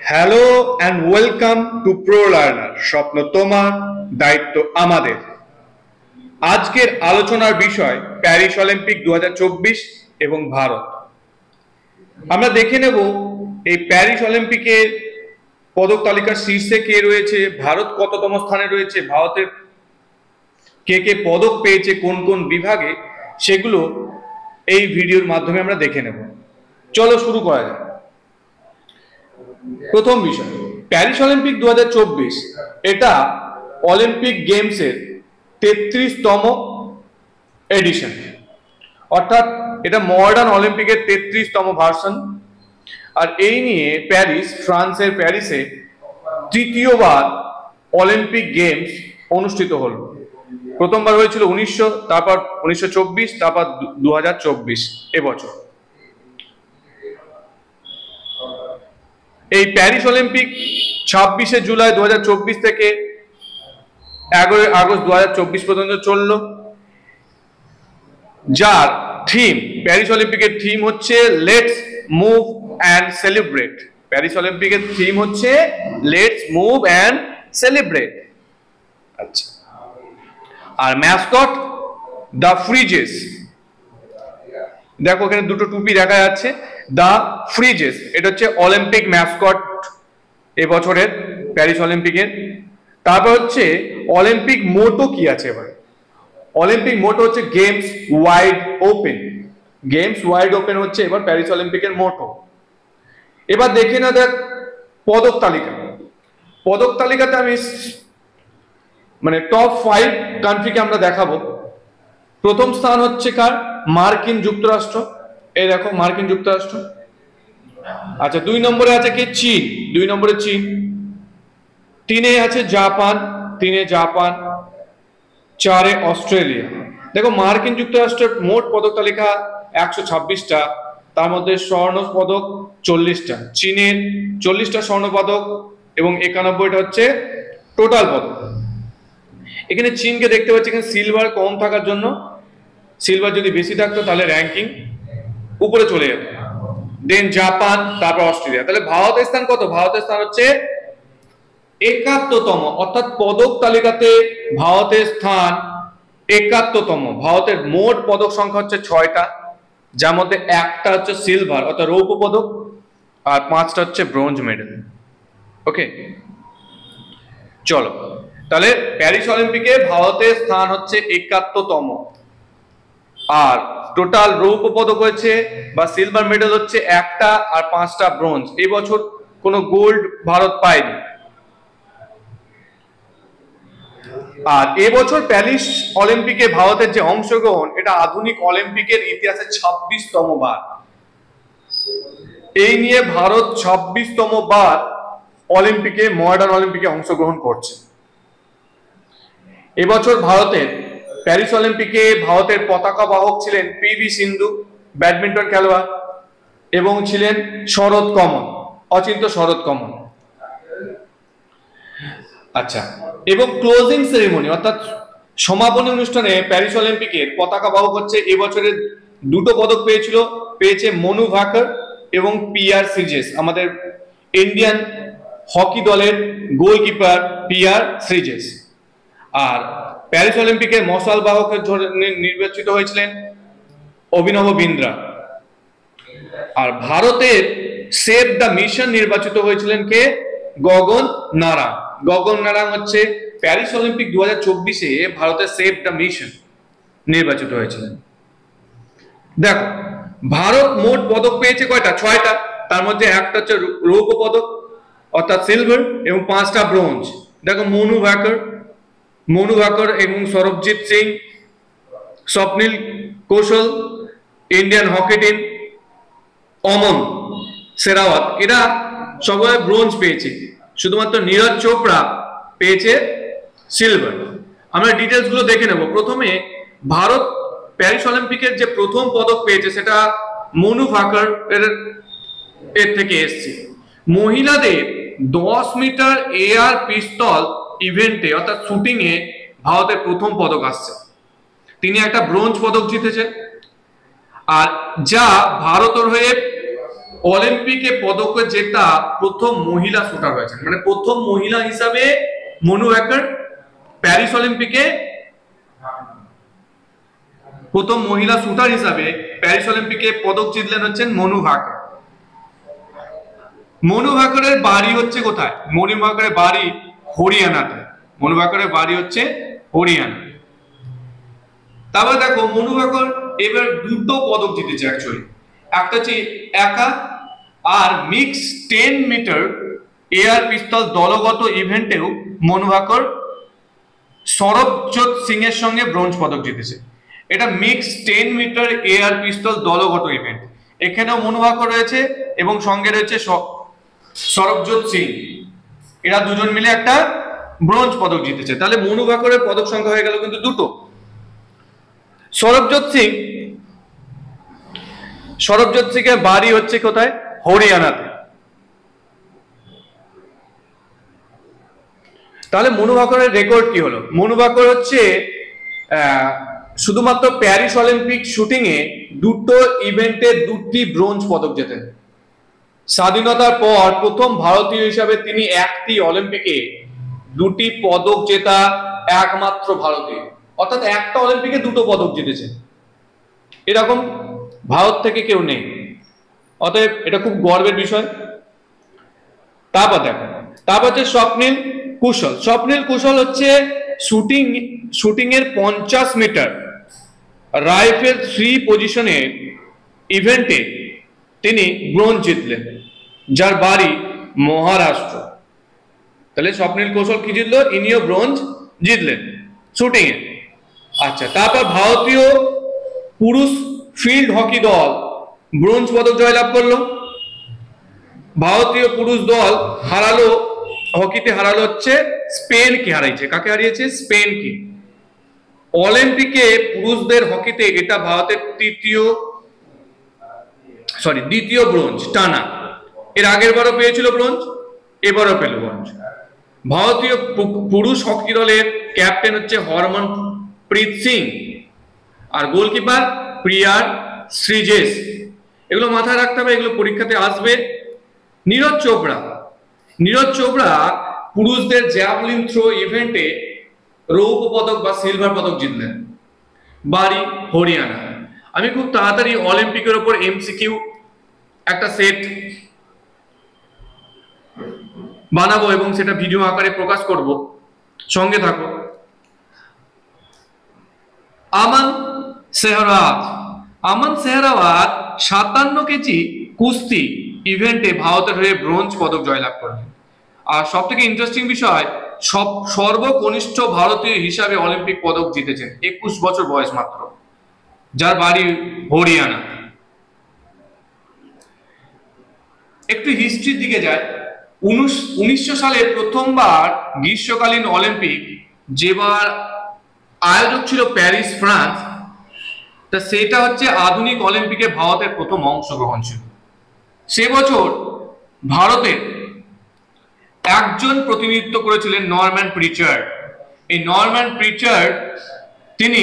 Hello and welcome to pro learner. স্বপ্ন তোমার, দায়িত্ব আমাদের। আজকের আলোচনার বিষয় প্যারিস অলিম্পিক 2024 এবং ভারত। আমরা দেখে নেব এই প্যারিস অলিম্পিকের পদক তালিকার শীর্ষে কে রয়েছে, ভারত কততম স্থানে রয়েছে, ভারতের কে কে পদক পেয়েছে কোন কোন বিভাগে, সেগুলো এই ভিডিওর মাধ্যমে আমরা দেখে নেব। চলো শুরু করা যাক। প্রথম বিষয়, প্যারিস অলিম্পিক 2024 এটা অলিম্পিক গেমসের 33তম এডিশন, অর্থাৎ এটা মডার্ন অলিম্পিকের 33তম ভার্সন। আর এই নিয়ে ফ্রান্সের প্যারিসে তৃতীয়বার অলিম্পিক গেমস অনুষ্ঠিত হলো। প্রথমবার হয়েছিল 1900, তারপর 1924, তারপর 2024 এবছর। এই প্যারিস অলিম্পিক 26শে জুলাই 2024 থেকে 11 আগস্ট 2024 পর্যন্ত চলল, যার থিম, প্যারিস অলিম্পিকের থিম হচ্ছে let's move and celebrate. Paris অলিম্পিকের থিম হচ্ছে লেটস মুভ অ্যান্ড সেলিব্রেট। আচ্ছা, আর ম্যাসকট দ্য ফ্রিজেস। দেখো এখানে দুটো টুপি দেখা যাচ্ছে, দ্য ফ্রিজেস এটা হচ্ছে অলিম্পিক ম্যাসকট এবছরের প্যারিস অলিম্পিকের। তারপর হচ্ছে অলিম্পিক মোটো কি আছে এবার। অলিম্পিক মোটো হচ্ছে games wide open. Games wide open হচ্ছে এবার প্যারিস অলিম্পিকের মোটো। এবার দেখে না দেখ পদক তালিকা। পদক তালিকাতে আমি মানে টপ 5 কান্ট্রিকে আমরা দেখাবো। প্রথম স্থান হচ্ছে কার? মার্কিন যুক্তরাষ্ট্র। এই দেখো মার্কিন যুক্তরাষ্ট্র। আচ্ছা, 2 নম্বরে আছে কি? চীন। 2 নম্বরে চীন। 3-এ আছে জাপান। 3-এ জাপান। 4-এ অস্ট্রেলিয়া। দেখো মার্কিন যুক্তরাষ্ট্রের মোট পদক তালিকা 126টা, তার মধ্যে স্বর্ণ পদক 40টা, চীনের 40টা স্বর্ণ পদক এবং 91টা হচ্ছে টোটাল পদক। এখানে চীনকে দেখতে পাচ্ছি এখানে সিলভার কম থাকার জন্য, সিলভার যদি বেশি থাকতো তাহলে র্যাঙ্কিং উপরে চলে যেত। দেন জাপান, তারপর অস্ট্রেলিয়া। তাহলে ভারতের স্থান কত? ভারতের স্থান হচ্ছে 71তম, অর্থাৎ পদক তালিকাতে ভারতের স্থান 71তম। ভারতের মোট পদক সংখ্যা হচ্ছে 6টা, যার মধ্যে একটা হচ্ছে সিলভার অর্থাৎ রৌপ্য পদক, আর 5টা হচ্ছে ব্রোঞ্জ মেডেল। ওকে, চলো তাহলে প্যারিস অলিম্পিকে ভারতের স্থান হচ্ছে 71তম, আর টোটাল রৌপ্য পদক হয়েছে বা সিলভার মেডেল হচ্ছে একটা, আর 5টা ব্রোঞ্জ। এই বছর কোনো গোল্ড ভারত পায়নি। আর এবছর প্যারিস অলিম্পিকে ভারতের যে অংশগ্রহণ, এটা আধুনিক অলিম্পিকের ইতিহাসে 26তম বার। এই নিয়ে ভারত 26তম বার অলিম্পিকে, মডার্ন অলিম্পিকে অংশগ্রহণ করছে। এবছর প্যারিস অলিম্পিকে ভারতের পতাকা বাহক ছিলেন পিভি সিন্ধু, ব্যাডমিন্টন খেলোয়াড়, এবং ছিলেন শরৎ কমল, অচিন্ত শরৎ কমল। আচ্ছা, এবং ক্লোজিং সেরেমনি অর্থাৎ সমাপনী অনুষ্ঠানে প্যারিস অলিম্পিকের পতাকা বাহক হচ্ছে এবছরের 2টো পদক পেয়েছে মনু ভাকর এবং পিআর শ্রীজেশ। আমাদের ইন্ডিয়ান হকি দলের গোলকিপার পিআর শ্রীজেশ। আর প্যারিস অলিম্পিকের মশাল বাহকের নির্বাচিত হয়েছিলেন অভিনব বিন্দ্রা। আর ভারতের সেভ দ্য মিশন নির্বাচিত হয়েছিলেন কে? গগন নারাং। গগন নারাং হচ্ছে প্যারিস অলিম্পিক 2024-এ ভারতের সেভ দ্য মিশন নির্বাচিত হয়েছিলেন। দেখো ভারত মোট পদক পেয়েছে কয়টা? 6টা, তার মধ্যে একটা হচ্ছে রৌপ্য পদক অর্থাৎ সিলভার এবং 5টা ব্রোঞ্জ। দেখো মনু ভাকর এবং সৌরভজিৎ সিং, স্বপ্নিল কৌশল, ইন্ডিয়ান হকি টিম, অমন শেরাওয়াত, এরা সবাই ব্রোঞ্জ পেয়েছে। শুধুমাত্র নীরজ চোপড়া পেয়েছে সিলভার। আমরা ডিটেলস গুলো দেখে নেব। প্রথমে ভারত প্যারিস অলিম্পিকের যে প্রথম পদক পেয়েছে সেটা মনু ভাকর এর থেকে এসছে। মহিলাদের 10 মিটার এয়ার পিস্তল ইভেন্টে অর্থাৎ শুটিং এ ভারতের প্রথম পদক আসছে। তিনি একটা ব্রোঞ্জ পদক জিতেছেন, আর যা ভারতের হয়ে অলিম্পিকে পদক জেতা প্রথম মহিলা শুটার হয়েছেন, মানে প্রথম মহিলা হিসাবে মনু ভাকর। প্যারিস অলিম্পিকে প্রথম মহিলা শুটার হিসাবে প্যারিস অলিম্পিকে পদক জিতলেন হচ্ছেন মনু ভাকর। মনু ভাকরের বাড়ি হচ্ছে কোথায়? মনু ভাকরের বাড়ি হরিয়ানাতে। মনু ভাকরের বাড়ি হচ্ছে হরিয়ানা। তারপর দেখো মনু ভাকর এবার দুটো পদক জিতেছে অ্যাকচুয়ালি, একটা হচ্ছে একা আর মিক্স 10 মিটার এয়ার পিস্তল দলগত ইভেন্টেও মনু ভাকর সরবজোৎ সিং এর সঙ্গে ব্রোঞ্জ পদক জিতেছে। এটা মিক্স 10 মিটার এয়ার পিস্তল দলগত ইভেন্ট, এখানেও মনু ভাকর রয়েছে এবং সঙ্গে রয়েছে সরবজোৎ সিং। এরা দুজন মিলে একটা ব্রোঞ্জ পদক জিতেছে। তাহলে মনু ভাকরের পদক সংখ্যা হয়ে গেল কিন্তু দুটো। সরবজোৎ সিং এর বাড়ি হচ্ছে কোথায়? হরিয়ানাতে। তাহলে মনু ভাকরের রেকর্ড কি হলো? মনু ভাকর হচ্ছে শুধুমাত্র প্যারিস অলিম্পিক শুটিং এ দুটো ইভেন্টে দুটি ব্রোঞ্জ পদক জেতেন। স্বাধীনতার পর প্রথম ভারতীয় হিসাবে তিনি একটি অলিম্পিকে দুটি পদক জেতা একমাত্র ভারতীয়, অর্থাৎ একটা অলিম্পিকে দুটো পদক জিতেছে, এরকম ভারত থেকে কেউ নেই। অতএব এটা খুব গর্বের বিষয়। তারপর দেখো, তারপর হচ্ছে স্বপ্নিল কুশল। স্বপ্নিল কুশল হচ্ছে শুটিং এর 50 মিটার রাইফেল 3 পজিশনের ইভেন্টে তিনি ব্রোঞ্জ জিতলেন, যার বাড়ি মহারাষ্ট্র। তাহলে স্বপ্নিল কুশল কি জিতলো? ইনিও ব্রোঞ্জ জিতলেন শুটিং এ। আচ্ছা, তারপর ভারতীয় পুরুষ ফিল্ড হকি দল ব্রোঞ্জ পদক জয়লাভ করলো। ভারতীয় পুরুষ দল হকিতে হারালো হচ্ছে স্পেনকে হারিয়েছে। কাকে হারিয়েছে? স্পেনকে। অলিম্পিকে পুরুষদের হকিতে এটা ভারতের দ্বিতীয় ব্রোঞ্জ টানা। এর আগের বারও পেয়েছিল ব্রোঞ্জ, এবারও পেল ব্রোঞ্জ। ভারতীয় পুরুষ হকি দলের ক্যাপ্টেন হচ্ছে হরমনপ্রীত সিং আর গোলকিপার প্রিয়ার শ্রীজেশ। এগুলো মাথায় রাখতে হবে, এগুলো পরীক্ষাতে আসবে। নীরজ চোপড়া পুরুষদের জ্যাভলিন থ্রো ইভেন্টে রৌপ্য পদক বা সিলভার পদক জিতলেন, বাড়ি হরিয়ানা। আমি খুব তাড়াতাড়ি অলিম্পিকের উপর এমসিকিউ একটা সেট বানাবো এবং সেটা ভিডিও আকারে প্রকাশ করব, সঙ্গে থাকো। আমান সেহরাওয়াত 57 কেজি কুস্তি ইভেন্টে ভারতের হয়ে ব্রোঞ্জ পদক জয়লাভ করলেন। আর সব থেকে ইন্টারেস্টিং বিষয়, সর্বকনিষ্ঠ ভারতীয় হিসাবে অলিম্পিক পদক জিতেছেন, 21 বছর বয়স মাত্র, যার বাড়ি হরিয়ানা। একটু হিস্ট্রির দিকে যায়। 1900 সালে প্রথমবার গ্রীষ্মকালীন অলিম্পিক, যেবার আয়োজক ছিল প্যারিস, ফ্রান্স, তা সেটা হচ্ছে আধুনিক অলিম্পিকে ভারতের প্রথম অংশগ্রহণ ছিল। সে বছর ভারতের একজন প্রতিনিধিত্ব করেছিলেন নরম্যান প্রিচার্ড। এই নরম্যান প্রিচার্ড তিনি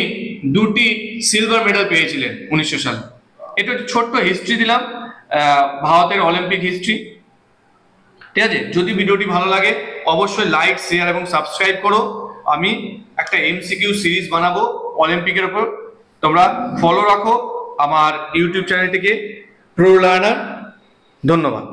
দুটি সিলভার মেডেল পেয়েছিলেন 1900 সালে। এটা একটা ছোট্ট হিস্ট্রি দিলাম, ভারতের অলিম্পিক হিস্ট্রি। ঠিক আছে, যদি ভিডিওটি ভালো লাগে অবশ্যই লাইক, শেয়ার এবং সাবস্ক্রাইব করো। আমি একটা এমসিকিউ সিরিজ বানাবো অলিম্পিকের উপর, তোমরা ফলো রাখো আমার ইউটিউব চ্যানেলটিকে প্রো লার্নার। ধন্যবাদ।